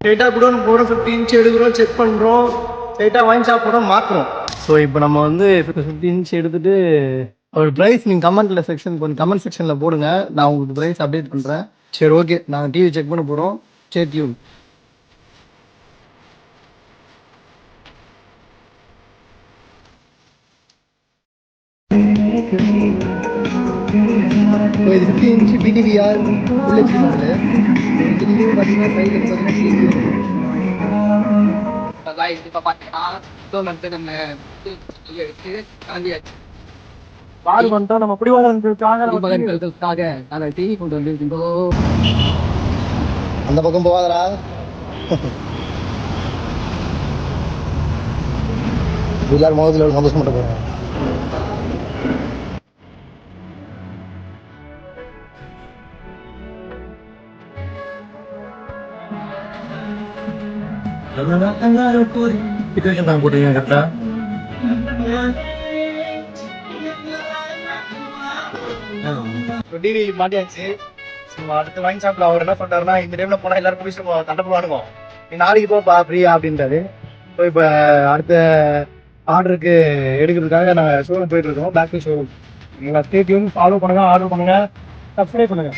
ஸ்ட்ரைட்டாக கூட போகிறோம் 50 இன்ச் எடுக்கிறோம், செக் பண்ணுறோம், ஸ்ட்ரைட்டாக வாங்கி சாப்பிட்றோம், மாற்றுறோம். ஸோ இப்போ நம்ம வந்து 50 இன்ச் எடுத்துகிட்டு ஒரு ப்ரைஸ் நீங்கள் கமெண்ட் செக்ஷனில் போடுங்க. நான் உங்களுக்கு ப்ரைஸ் அப்டேட் பண்ணுறேன். சரி, ஓகே, நாங்கள் டிவி செக் பண்ண போகிறோம். Stay tune. இது 50 இன்ச் பிடிவிஆர் புல்லட் மாடலு. இதுலேயும் பார்த்தீங்கன்னா ப்ரைஸ் இப்போ பார்த்தீங்கன்னா நம்ம எடுத்து காந்தியாச்சு. நம்ம குடிவாரத்துக்காக நாங்கள் டிவி கொண்டு வந்து அந்த பக்கம் போகாதரா. எல்லாரும் முகத்தில் ஒரு சந்தோஷம் மட்டும் போகிறேன். டிவி மாட்டியாச்சு. அடுத்து வாங்கி சாப்பிடலாம். அவர் என்ன பண்றாருன்னா, இந்த டைம்ல போனா எல்லாரும் போய் தண்டை போடுவானுங்க, நீ நாளைக்கு போப்பா ஃப்ரீயா அப்படின்றாரு. ஸோ இப்போ அடுத்த ஆர்டருக்கு எடுக்கிறதுக்காக நாங்கள் ஷோரூம் போயிட்டு இருக்கோம். Back to showroom. நீங்கள் ஸ்டே டியூன், ஃபாலோ பண்ணுங்க, ஆர்டர் பண்ணுங்க, சப்ஸ்கிரைப் பண்ணுங்க.